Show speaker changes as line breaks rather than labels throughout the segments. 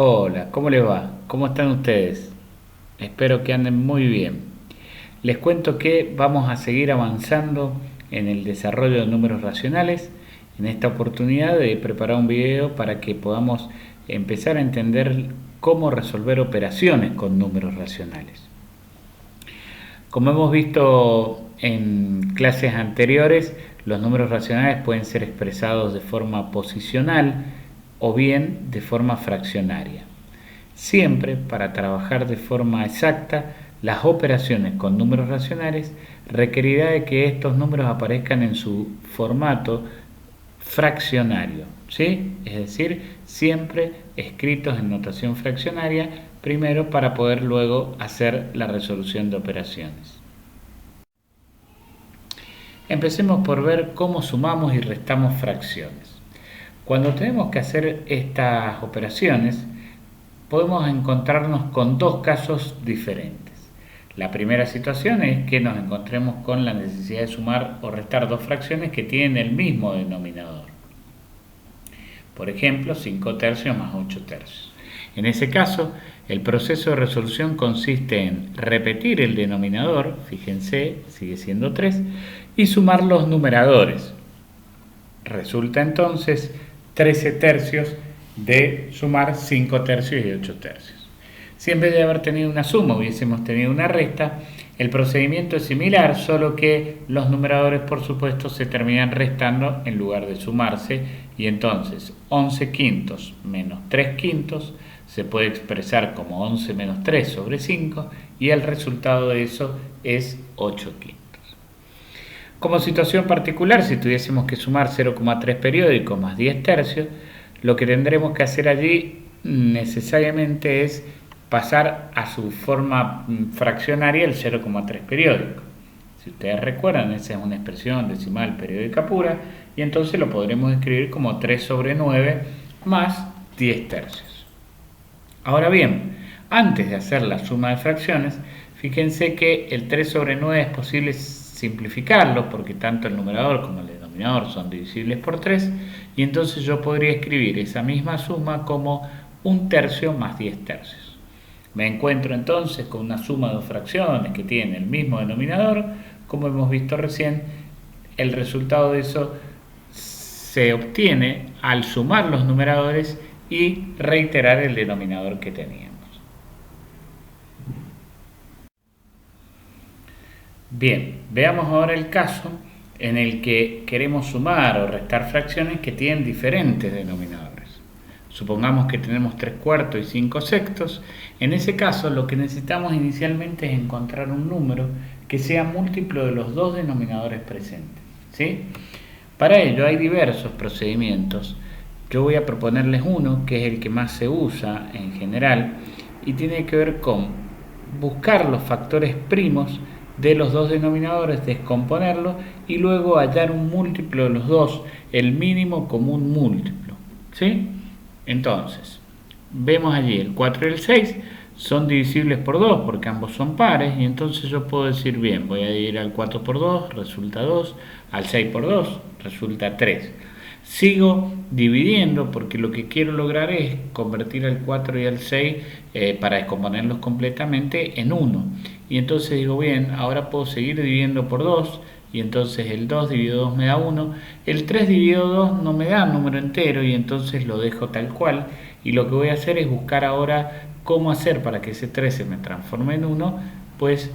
Hola, ¿cómo les va? ¿Cómo están ustedes? Espero que anden muy bien. Les cuento que vamos a seguir avanzando en el desarrollo de números racionales. En esta oportunidad he preparado un video para que podamos empezar a entender cómo resolver operaciones con números racionales. Como hemos visto en clases anteriores, los números racionales pueden ser expresados de forma posicional o bien de forma fraccionaria. Siempre, para trabajar de forma exacta, las operaciones con números racionales requerirá de que estos números aparezcan en su formato fraccionario, ¿sí? Es decir, siempre escritos en notación fraccionaria, primero para poder luego hacer la resolución de operaciones. Empecemos por ver cómo sumamos y restamos fracciones. Cuando tenemos que hacer estas operaciones, podemos encontrarnos con dos casos diferentes. La primera situación es que nos encontremos con la necesidad de sumar o restar dos fracciones que tienen el mismo denominador. Por ejemplo, 5 tercios más 8 tercios. En ese caso, el proceso de resolución consiste en repetir el denominador, fíjense, sigue siendo 3, y sumar los numeradores. Resulta entonces 13 tercios de sumar 5 tercios y 8 tercios. Si en vez de haber tenido una suma hubiésemos tenido una resta, el procedimiento es similar, solo que los numeradores por supuesto se terminan restando en lugar de sumarse, y entonces 11 quintos menos 3 quintos se puede expresar como 11 menos 3 sobre 5 y el resultado de eso es 8 quintos. Como situación particular, si tuviésemos que sumar 0,3 periódicos más 10 tercios, lo que tendremos que hacer allí necesariamente es pasar a su forma fraccionaria el 0,3 periódico. Si ustedes recuerdan, esa es una expresión decimal periódica pura y entonces lo podremos escribir como 3 sobre 9 más 10 tercios. Ahora bien, antes de hacer la suma de fracciones, fíjense que el 3 sobre 9 es posible simplificarlo porque tanto el numerador como el denominador son divisibles por 3 y entonces yo podría escribir esa misma suma como 1 tercio más 10 tercios. Me encuentro entonces con una suma de dos fracciones que tienen el mismo denominador, como hemos visto recién. El resultado de eso se obtiene al sumar los numeradores y reiterar el denominador que teníamos. Bien, veamos ahora el caso en el que queremos sumar o restar fracciones que tienen diferentes denominadores. Supongamos que tenemos 3 cuartos y 5 sextos. En ese caso lo que necesitamos inicialmente es encontrar un número que sea múltiplo de los dos denominadores presentes, ¿sí? Para ello hay diversos procedimientos. Yo voy a proponerles uno que es el que más se usa en general y tiene que ver con buscar los factores primos de los dos denominadores, descomponerlos y luego hallar un múltiplo de los dos, el mínimo común múltiplo, ¿sí? Entonces, vemos allí el 4 y el 6 son divisibles por 2 porque ambos son pares y entonces yo puedo decir, bien, voy a dividir al 4 por 2, resulta 2, al 6 por 2, resulta 3. Sigo dividiendo porque lo que quiero lograr es convertir al 4 y al 6 para descomponerlos completamente en 1. Y entonces digo, bien, ahora puedo seguir dividiendo por 2 y entonces el 2 dividido 2 me da 1. El 3 dividido 2 no me da un número entero y entonces lo dejo tal cual. Y lo que voy a hacer es buscar ahora cómo hacer para que ese 3 se me transforme en 1, pues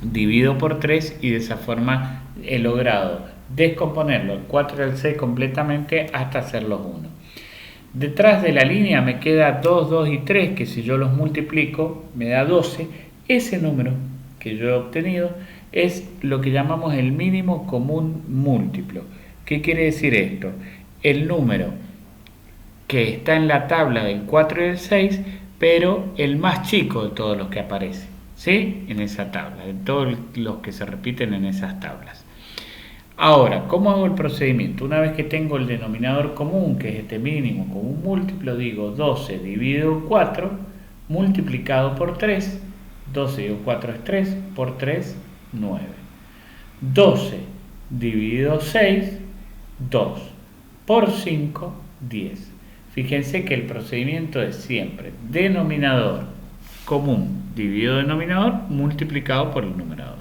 divido por 3 y de esa forma he logrado descomponerlo, el 4 y el 6 completamente hasta hacerlos 1. Detrás de la línea me queda 2, 2 y 3, que si yo los multiplico me da 12. Ese número que yo he obtenido es lo que llamamos el mínimo común múltiplo. ¿Qué quiere decir esto? El número que está en la tabla del 4 y el 6, pero el más chico de todos los que aparecen, ¿sí? En esa tabla, de todos los que se repiten en esas tablas. Ahora, ¿cómo hago el procedimiento? Una vez que tengo el denominador común, que es este mínimo común múltiplo, digo 12 dividido 4 multiplicado por 3, 12 dividido 4 es 3, por 3, 9. 12 dividido 6, 2, por 5, 10. Fíjense que el procedimiento es siempre denominador común dividido denominador multiplicado por el numerador.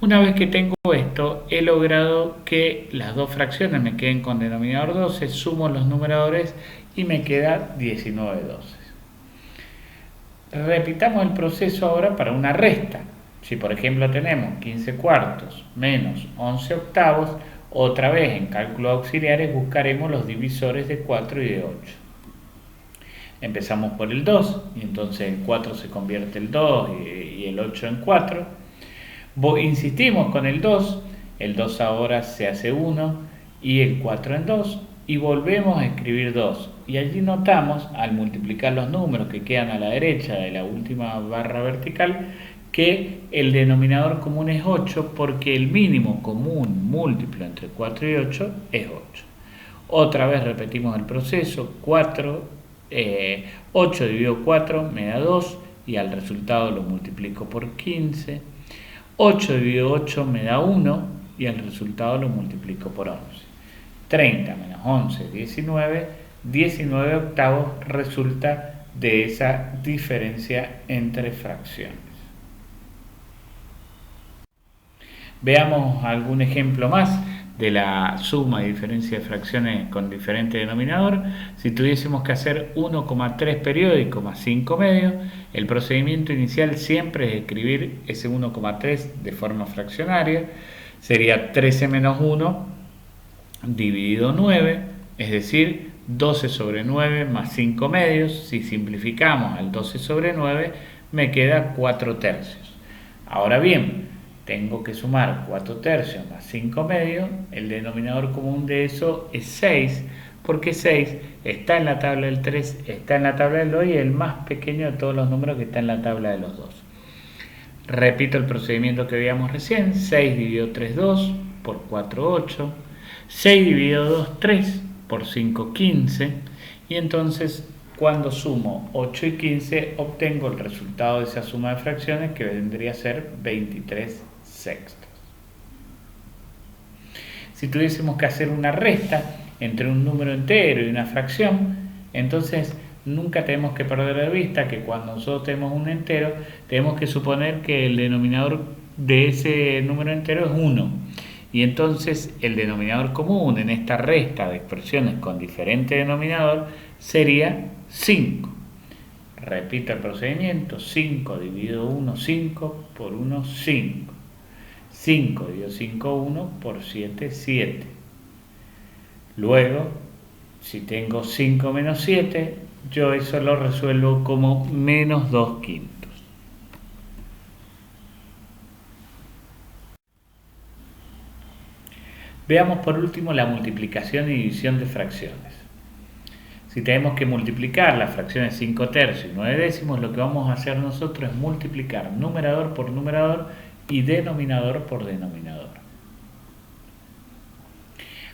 Una vez que tengo esto, he logrado que las dos fracciones me queden con denominador 12, sumo los numeradores y me queda 19 doces. Repitamos el proceso ahora para una resta. Si por ejemplo tenemos 15 cuartos menos 11 octavos, otra vez en cálculos auxiliares buscaremos los divisores de 4 y de 8. Empezamos por el 2 y entonces el 4 se convierte en 2 y el 8 en 4. Insistimos con el 2 ahora se hace 1 y el 4 en 2 y volvemos a escribir 2. Y allí notamos, al multiplicar los números que quedan a la derecha de la última barra vertical, que el denominador común es 8 porque el mínimo común múltiplo entre 4 y 8 es 8. Otra vez repetimos el proceso, 8 dividido 4 me da 2 y al resultado lo multiplico por 15. 8 dividido 8 me da 1 y al resultado lo multiplico por 11. 30 menos 11, 19. 19 octavos resulta de esa diferencia entre fracciones. Veamos algún ejemplo más de la suma y diferencia de fracciones con diferente denominador. Si tuviésemos que hacer 1,3 periódico más 5 medios, el procedimiento inicial siempre es escribir ese 1,3 de forma fraccionaria. Sería 13 menos 1 dividido 9, es decir, 12 sobre 9 más 5 medios. Si simplificamos al 12 sobre 9, me queda 4 tercios. Ahora bien, tengo que sumar 4 tercios más 5 medios, el denominador común de eso es 6, porque 6 está en la tabla del 3, está en la tabla del 2 y es el más pequeño de todos los números que está en la tabla de los 2. Repito el procedimiento que veíamos recién, 6 dividido 3, 2, por 4, 8, 6 dividido 2, 3, por 5, 15, y entonces cuando sumo 8 y 15 obtengo el resultado de esa suma de fracciones que vendría a ser 23 sextos. Si tuviésemos que hacer una resta entre un número entero y una fracción, entonces nunca tenemos que perder de vista que cuando nosotros tenemos un entero, tenemos que suponer que el denominador de ese número entero es 1. Y entonces el denominador común en esta resta de expresiones con diferente denominador sería 5. Repito el procedimiento, 5 dividido 1, 5, por 1, 5. 5 dividido 5, 1, por 7, 7. Luego, si tengo 5 menos 7, yo eso lo resuelvo como menos 2 quintos. Veamos por último la multiplicación y división de fracciones. Si tenemos que multiplicar las fracciones 5 tercios y 9 décimos, lo que vamos a hacer nosotros es multiplicar numerador por numerador y denominador por denominador.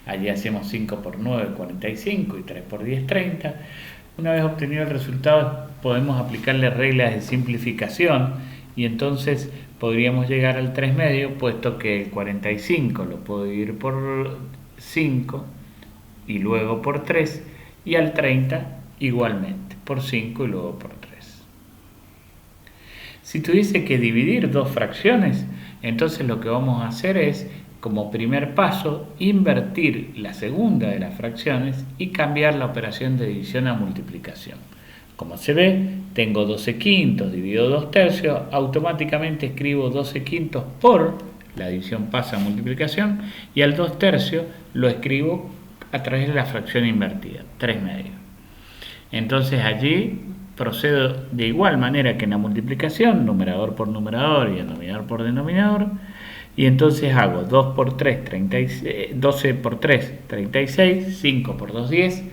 Allí hacemos 5 por 9, 45 y 3 por 10, 30. Una vez obtenido el resultado podemos aplicarle reglas de simplificación y entonces podríamos llegar al 3 medio, puesto que el 45 lo puedo dividir por 5 y luego por 3, y al 30 igualmente, por 5 y luego por 3. Si tuviese que dividir dos fracciones, entonces lo que vamos a hacer es, como primer paso, invertir la segunda de las fracciones y cambiar la operación de división a multiplicación. Como se ve, tengo 12 quintos dividido 2 tercios, automáticamente escribo 12 quintos por, la división pasa a multiplicación, y al 2 tercios lo escribo a través de la fracción invertida, 3 medios. Entonces allí procedo de igual manera que en la multiplicación, numerador por numerador y denominador por denominador, y entonces hago 2 por 3, 36, 12 por 3, 36, 5 por 2, 10.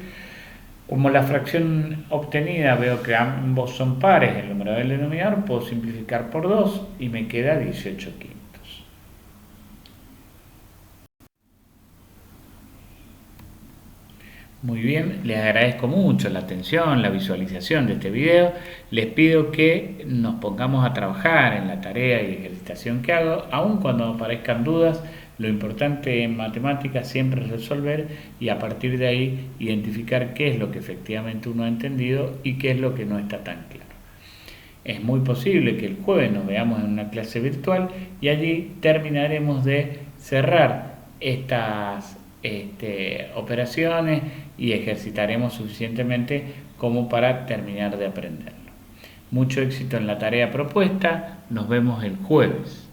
Como la fracción obtenida veo que ambos son pares, el numerador y el denominador, puedo simplificar por 2 y me queda 18 quintos. Muy bien, les agradezco mucho la atención, la visualización de este video. Les pido que nos pongamos a trabajar en la tarea y ejercitación que hago, aun cuando aparezcan dudas, Lo importante en matemáticas siempre es resolver y a partir de ahí identificar qué es lo que efectivamente uno ha entendido y qué es lo que no está tan claro. Es muy posible que el jueves nos veamos en una clase virtual y allí terminaremos de cerrar estas operaciones y ejercitaremos suficientemente como para terminar de aprenderlo. Mucho éxito en la tarea propuesta, nos vemos el jueves.